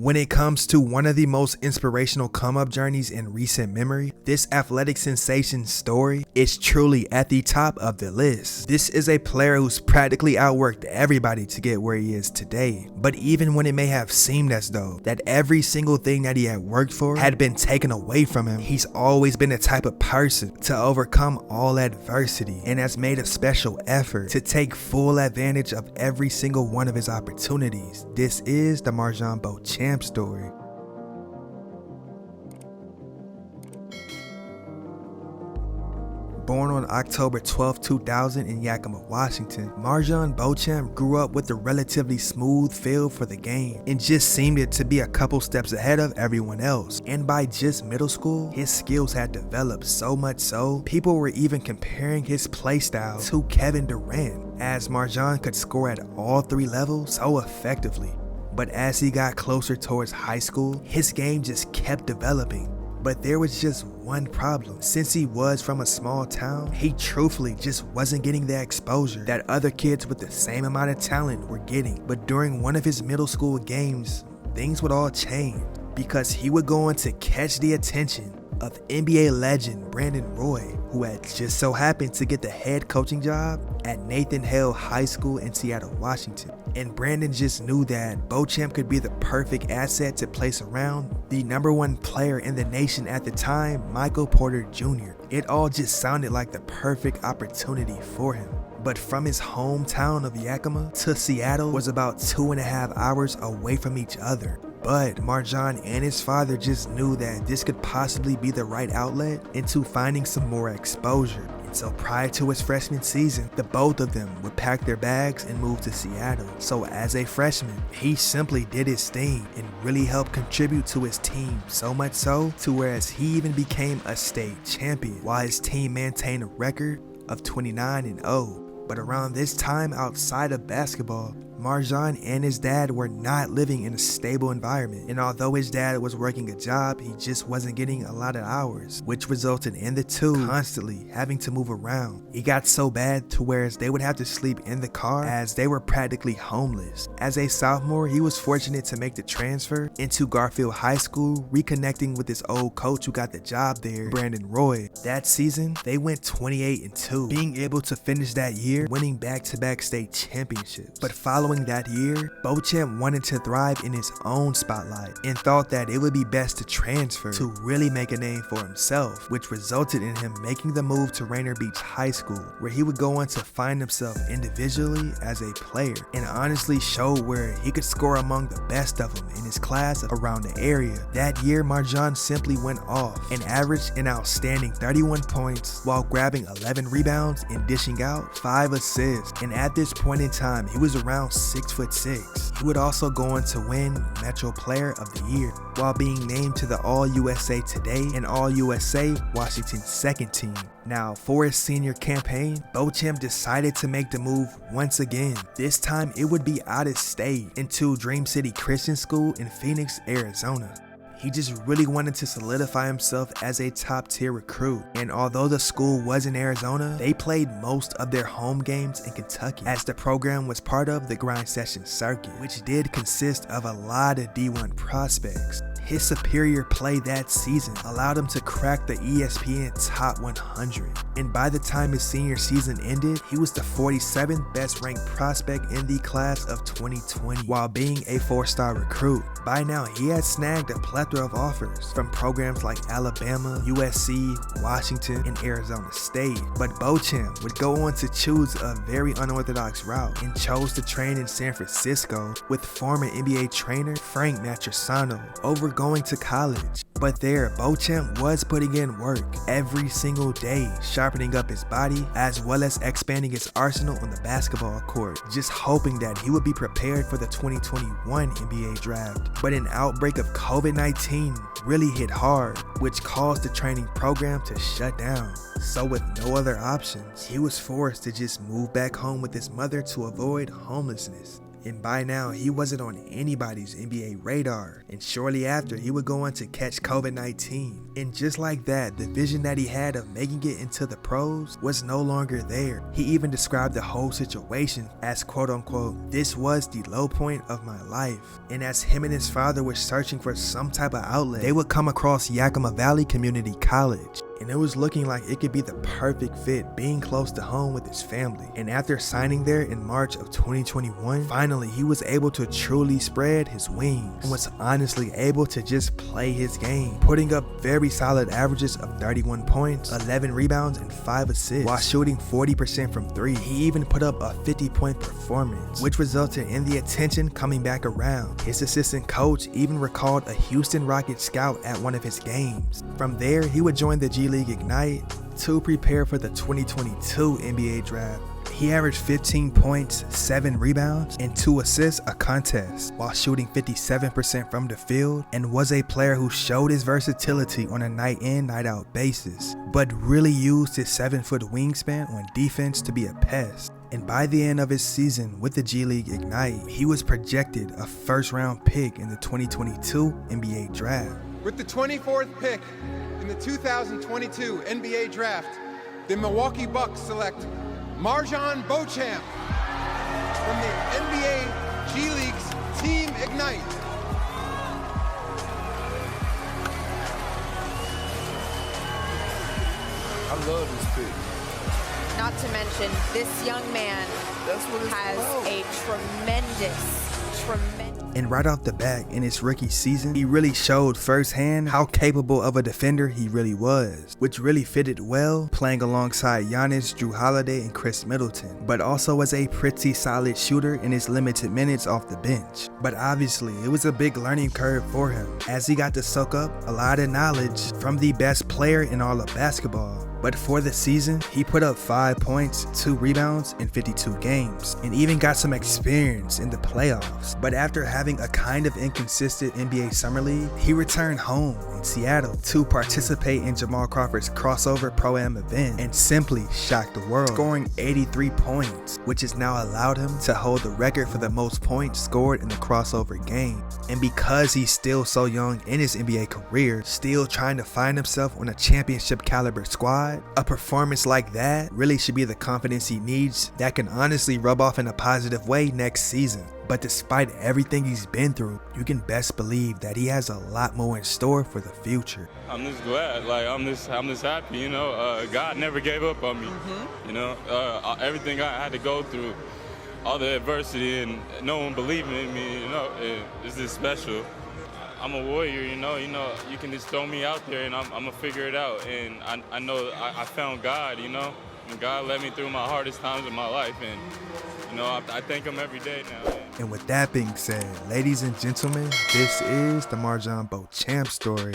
When it comes to one of the most inspirational come-up journeys in recent memory, this athletic sensation's story is truly at the top of the list. This is a player who's practically outworked everybody to get where he is today. But even when it may have seemed as though that every single thing that he had worked for had been taken away from him, he's always been the type of person to overcome all adversity and has made a special effort to take full advantage of every single one of his opportunities. This is the Marjon Beauchamp story. Born on October 12, 2000 in Yakima, Washington, Marjon Beauchamp grew up with a relatively smooth feel for the game and just seemed to be a couple steps ahead of everyone else. And by just middle school, his skills had developed so much so, people were even comparing his playstyle to Kevin Durant, as Marjon could score at all three levels so effectively. But as he got closer towards high school, his game just kept developing. But there was just one problem. Since he was from a small town, he truthfully just wasn't getting the exposure that other kids with the same amount of talent were getting. But during one of his middle school games, things would all change, because he would go on to catch the attention of NBA legend Brandon Roy, who had just so happened to get the head coaching job at Nathan Hale High School in Seattle, Washington. And Brandon just knew that Beauchamp could be the perfect asset to place around the #1 player in the nation at the time, Michael Porter Jr. It all just sounded like the perfect opportunity for him. But from his hometown of Yakima to Seattle was about 2.5 hours away from each other. But Marjon and his father just knew that this could possibly be the right outlet into finding some more exposure. And so prior to his freshman season, the both of them would pack their bags and move to Seattle. So as a freshman, he simply did his thing and really helped contribute to his team, so much so to whereas he even became a state champion while his team maintained a record of 29-0. But around this time outside of basketball, Marjon and his dad were not living in a stable environment, and although his dad was working a job, he just wasn't getting a lot of hours, which resulted in the two constantly having to move around. It got so bad to whereas they would have to sleep in the car as they were practically homeless. As a sophomore, he was fortunate to make the transfer into Garfield High School, reconnecting with his old coach who got the job there, Brandon Roy. That season, they went 28-2, being able to finish that year winning back-to-back state championships. But following that year, Beauchamp wanted to thrive in his own spotlight and thought that it would be best to transfer to really make a name for himself, which resulted in him making the move to Rainier Beach High School, where he would go on to find himself individually as a player and honestly show where he could score among the best of them in his class around the area. That year, Marjon simply went off and averaged an outstanding 31 points while grabbing 11 rebounds and dishing out 5 assists. And at this point in time, he was around 6'6". He would also go on to win Metro Player of the Year while being named to the All-USA Today and All-USA Washington second team. Now, for his senior campaign, Beauchamp decided to make the move once again. This time, it would be out of state into Dream City Christian School in Phoenix, Arizona. He just really wanted to solidify himself as a top tier recruit. And although the school was in Arizona, they played most of their home games in Kentucky, as the program was part of the grind session circuit, which did consist of a lot of D1 prospects. His superior play that season allowed him to crack the ESPN Top 100. And by the time his senior season ended, he was the 47th best ranked prospect in the class of 2020 while being a 4-star recruit. By now, he had snagged a plethora of offers from programs like Alabama, USC, Washington, and Arizona State. But Beauchamp would go on to choose a very unorthodox route and chose to train in San Francisco with former NBA trainer Frank Matrosano over going to college. But there, Beauchamp was putting in work every single day, sharpening up his body as well as expanding his arsenal on the basketball court, just hoping that he would be prepared for the 2021 NBA draft. But an outbreak of COVID-19 really hit hard, which caused the training program to shut down. So with no other options, he was forced to just move back home with his mother to avoid homelessness. and by now he wasn't on anybody's NBA radar, and shortly after he would go on to catch COVID-19. And just like that, the vision that he had of making it into the pros was no longer there. He even described the whole situation as quote unquote, "This was the low point of my life." And as him and his father were searching for some type of outlet, they would come across Yakima Valley Community College. And it was looking like it could be the perfect fit, being close to home with his family. And after signing there in March of 2021, finally he was able to truly spread his wings and was honestly able to just play his game, putting up very solid averages of 31 points, 11 rebounds, and 5 assists, while shooting 40% from 3. He even put up a 50-point performance, which resulted in the attention coming back around. His assistant coach even recalled a Houston Rockets scout at one of his games. From there, he would join the G League Ignite to prepare for the 2022 NBA draft. He averaged 15 points, 7 rebounds, and 2 assists a contest, while shooting 57% from the field, and was a player who showed his versatility on a night in, night out basis, but really used his 7-foot wingspan on defense to be a pest. And by the end of his season with the G League Ignite, he was projected a first-round pick in the 2022 NBA draft. With the 24th pick in the 2022 NBA draft, the Milwaukee Bucks select Marjon Beauchamp from the NBA G League's Team Ignite. I love this pick. Not to mention, this young man has a tremendous. And right off the bat in his rookie season, he really showed firsthand how capable of a defender he really was, which really fitted well playing alongside Giannis, Drew Holiday, and Chris Middleton, but also as a pretty solid shooter in his limited minutes off the bench. But obviously, it was a big learning curve for him, as he got to soak up a lot of knowledge from the best player in all of basketball. But for the season, he put up 5 points, 2 rebounds in 52 games, and even got some experience in the playoffs. But after having a kind of inconsistent NBA Summer League, he returned home in Seattle to participate in Jamal Crawford's crossover Pro-Am event and simply shocked the world, scoring 83 points, which has now allowed him to hold the record for the most points scored in the crossover game. And because he's still so young in his NBA career, still trying to find himself on a championship caliber squad, a performance like that really should be the confidence he needs that can honestly rub off in a positive way next season. But despite everything he's been through, you can best believe that he has a lot more in store for the future. I'm just glad, I'm just happy, you know. God never gave up on me, you know. Everything I had to go through, all the adversity, and no one believing in me, you know, it's just special. I'm a warrior, you know, you can just throw me out there and I'm gonna figure it out. And I know I found God, you know, and God led me through my hardest times of my life, and, you know, I thank him every day now. And with that being said, ladies and gentlemen, this is the Marjon Beauchamp story.